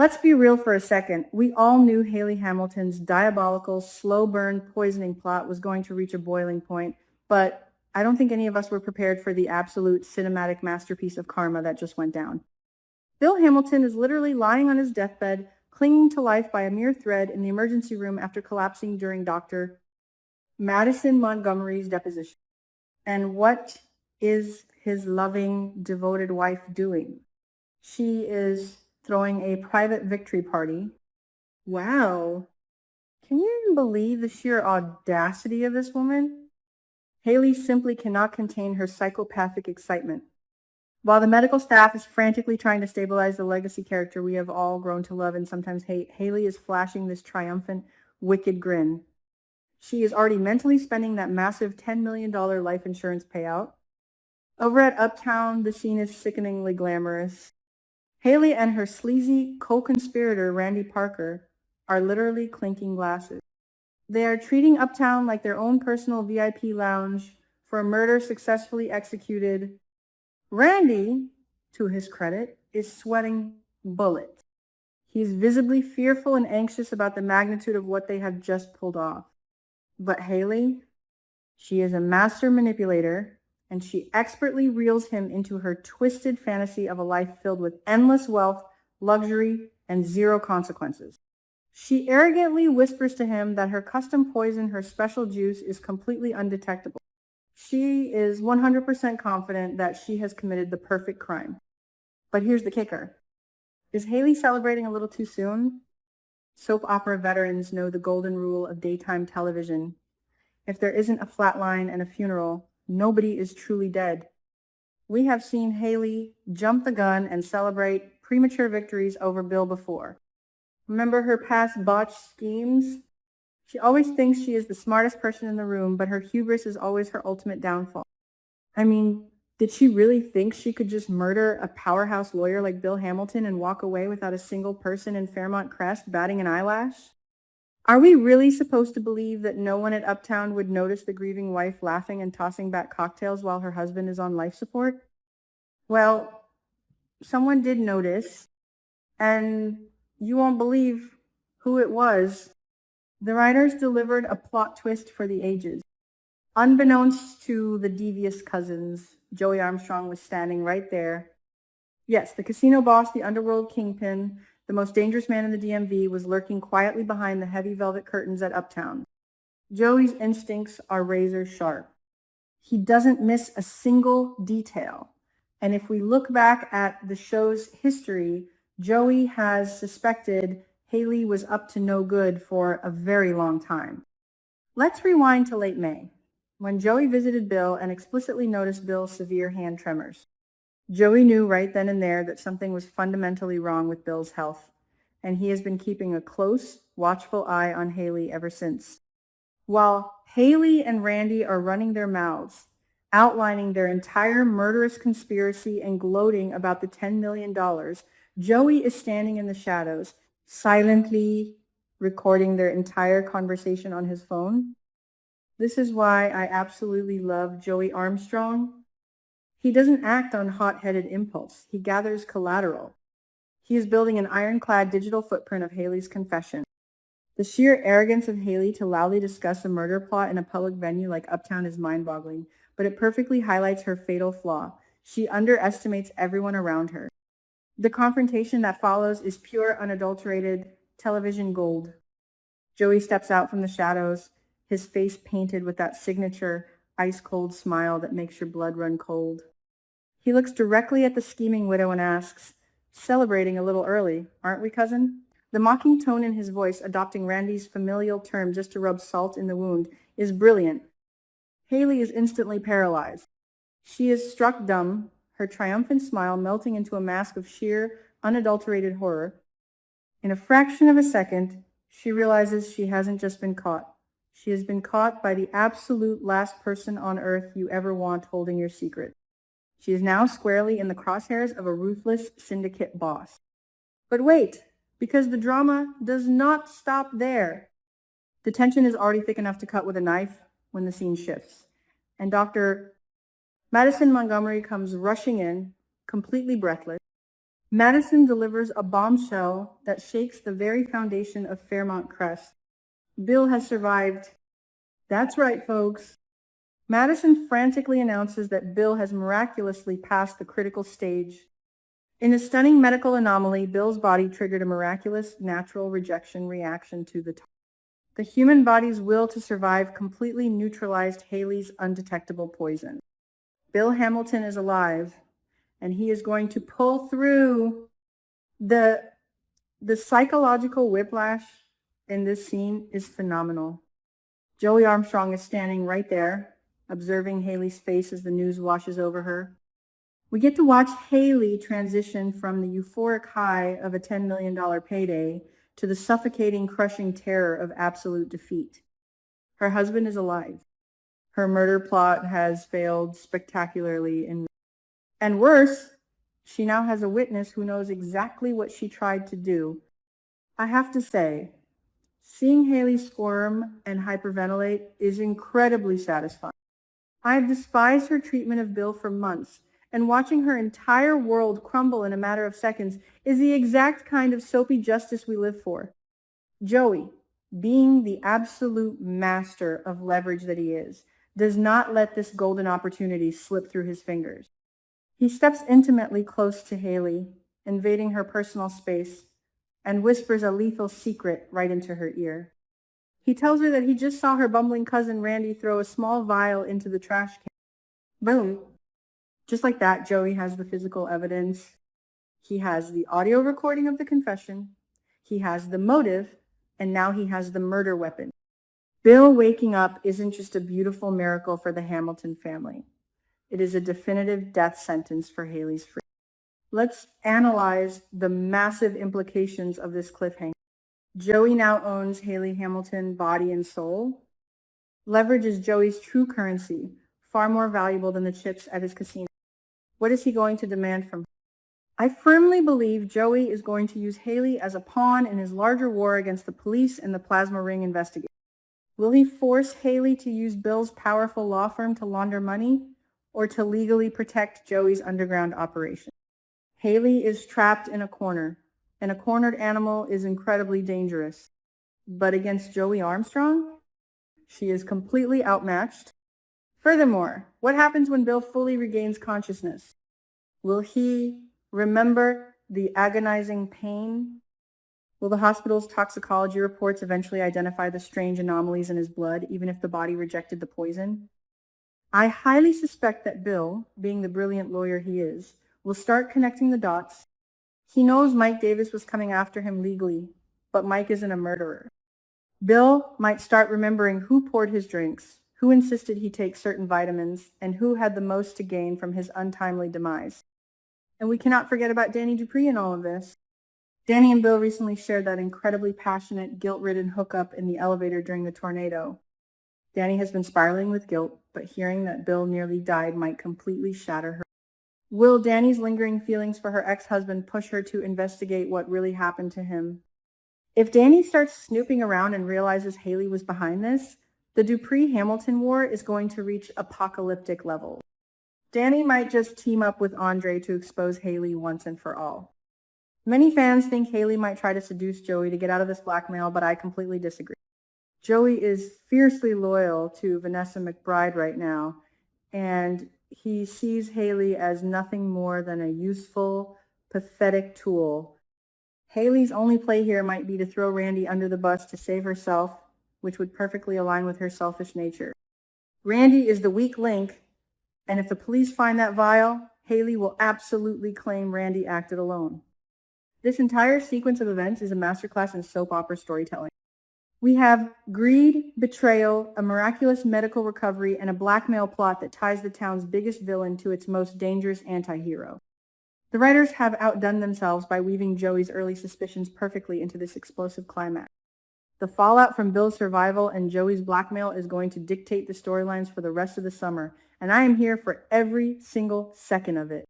Let's be real for a second. We all knew Haley Hamilton's diabolical, slow burn poisoning plot was going to reach a boiling point, but I don't think any of us were prepared for the absolute cinematic masterpiece of karma that just went down. Bill Hamilton is literally lying on his deathbed, clinging to life by a mere thread in the emergency room after collapsing during Dr. Madison Montgomery's deposition. And what is his loving, devoted wife doing? She is throwing a private victory party. Wow. Can you even believe the sheer audacity of this woman? Haley simply cannot contain her psychopathic excitement. While the medical staff is frantically trying to stabilize the legacy character we have all grown to love and sometimes hate, Haley is flashing this triumphant, wicked grin. She is already mentally spending that massive $10 million life insurance payout. Over at Uptown, the scene is sickeningly glamorous. Haley and her sleazy co-conspirator, Randy Parker, are literally clinking glasses. They are treating Uptown like their own personal VIP lounge for a murder successfully executed. Randy, to his credit, is sweating bullets. He is visibly fearful and anxious about the magnitude of what they have just pulled off. But Haley, she is a master manipulator, and she expertly reels him into her twisted fantasy of a life filled with endless wealth, luxury, and zero consequences. She arrogantly whispers to him that her custom poison, her special juice, is completely undetectable. She is 100% confident that she has committed the perfect crime. But here's the kicker. Is Haley celebrating a little too soon? Soap opera veterans know the golden rule of daytime television. If there isn't a flatline and a funeral, nobody is truly dead. We have seen Haley jump the gun and celebrate premature victories over Bill before. Remember her past botched schemes? She always thinks she is the smartest person in the room, but her hubris is always her ultimate downfall. I mean, did she really think she could just murder a powerhouse lawyer like Bill Hamilton and walk away without a single person in Fairmont Crest batting an eyelash? Are we really supposed to believe that no one at Uptown would notice the grieving wife laughing and tossing back cocktails while her husband is on life support? Well, someone did notice, and you won't believe who it was. The writers delivered a plot twist for the ages. Unbeknownst to the devious cousins, Joey Armstrong was standing right there. Yes, the casino boss, the underworld kingpin, the most dangerous man in the DMV, was lurking quietly behind the heavy velvet curtains at Uptown. Joey's instincts are razor sharp. He doesn't miss a single detail. And if we look back at the show's history, Joey has suspected Haley was up to no good for a very long time. Let's rewind to late May, when Joey visited Bill and explicitly noticed Bill's severe hand tremors. Joey knew right then and there that something was fundamentally wrong with Bill's health, and he has been keeping a close, watchful eye on Haley ever since. While Haley and Randy are running their mouths, outlining their entire murderous conspiracy and gloating about the $10 million, Joey is standing in the shadows, silently recording their entire conversation on his phone. This is why I absolutely love Joey Armstrong. He doesn't act on hot-headed impulse. He gathers collateral. He is building an ironclad digital footprint of Haley's confession. The sheer arrogance of Haley to loudly discuss a murder plot in a public venue like Uptown is mind-boggling, but it perfectly highlights her fatal flaw. She underestimates everyone around her. The confrontation that follows is pure, unadulterated television gold. Joey steps out from the shadows, his face painted with that signature ice-cold smile that makes your blood run cold. He looks directly at the scheming widow and asks, "Celebrating a little early, aren't we, cousin?" The mocking tone in his voice, adopting Randy's familial term just to rub salt in the wound, is brilliant. Haley is instantly paralyzed. She is struck dumb, her triumphant smile melting into a mask of sheer, unadulterated horror. In a fraction of a second, she realizes she hasn't just been caught. She has been caught by the absolute last person on earth you ever want holding your secret. She is now squarely in the crosshairs of a ruthless syndicate boss. But wait, because the drama does not stop there. The tension is already thick enough to cut with a knife when the scene shifts, and Dr. Madison Montgomery comes rushing in, completely breathless. Madison delivers a bombshell that shakes the very foundation of Fairmont Crest. Bill has survived. That's right, folks. Madison frantically announces that Bill has miraculously passed the critical stage. In a stunning medical anomaly, Bill's body triggered a miraculous natural rejection reaction to the toxin. The human body's will to survive completely neutralized Haley's undetectable poison. Bill Hamilton is alive, and he is going to pull through. The psychological whiplash in this scene is phenomenal. Joey Armstrong is standing right there, observing Haley's face as the news washes over her. We get to watch Haley transition from the euphoric high of a $10 million payday to the suffocating, crushing terror of absolute defeat. Her husband is alive. Her murder plot has failed spectacularly, and worse, she now has a witness who knows exactly what she tried to do. I have to say, seeing Haley squirm and hyperventilate is incredibly satisfying. I have despised her treatment of Bill for months, and watching her entire world crumble in a matter of seconds is the exact kind of soapy justice we live for. Joey, being the absolute master of leverage that he is, does not let this golden opportunity slip through his fingers. He steps intimately close to Haley, invading her personal space, and whispers a lethal secret right into her ear. He tells her that he just saw her bumbling cousin Randy throw a small vial into the trash can. Boom. Just like that, Joey has the physical evidence. He has the audio recording of the confession. He has the motive, and now he has the murder weapon. Bill waking up isn't just a beautiful miracle for the Hamilton family. It is a definitive death sentence for Haley's freedom. Let's analyze the massive implications of this cliffhanger. Joey now owns Haley Hamilton body and soul. Leverage is Joey's true currency, far more valuable than the chips at his casino. What is he going to demand from her? I firmly believe Joey is going to use Haley as a pawn in his larger war against the police and the plasma ring investigation. Will he force Haley to use Bill's powerful law firm to launder money, or to legally protect Joey's underground operation? Haley is trapped in a corner, and a cornered animal is incredibly dangerous. But against Joey Armstrong, she is completely outmatched. Furthermore, what happens when Bill fully regains consciousness? Will he remember the agonizing pain? Will the hospital's toxicology reports eventually identify the strange anomalies in his blood, even if the body rejected the poison? I highly suspect that Bill, being the brilliant lawyer he is, will start connecting the dots. He knows Mike Davis was coming after him legally, but Mike isn't a murderer. Bill might start remembering who poured his drinks, who insisted he take certain vitamins, and who had the most to gain from his untimely demise. And we cannot forget about Danny Dupree in all of this. Danny and Bill recently shared that incredibly passionate, guilt-ridden hookup in the elevator during the tornado. Danny has been spiraling with guilt, but hearing that Bill nearly died might completely shatter her. Will Danny's lingering feelings for her ex-husband push her to investigate what really happened to him? If Danny starts snooping around and realizes Haley was behind this, the Dupree-Hamilton war is going to reach apocalyptic levels. Danny might just team up with Andre to expose Haley once and for all. Many fans think Haley might try to seduce Joey to get out of this blackmail, but I completely disagree. Joey is fiercely loyal to Vanessa McBride right now, and he sees Haley as nothing more than a useful, pathetic tool. Haley's only play here might be to throw Randy under the bus to save herself, which would perfectly align with her selfish nature. Randy is the weak link, and if the police find that vial, Haley will absolutely claim Randy acted alone. This entire sequence of events is a masterclass in soap opera storytelling. We have greed, betrayal, a miraculous medical recovery, and a blackmail plot that ties the town's biggest villain to its most dangerous anti-hero. The writers have outdone themselves by weaving Joey's early suspicions perfectly into this explosive climax. The fallout from Bill's survival and Joey's blackmail is going to dictate the storylines for the rest of the summer, and I am here for every single second of it.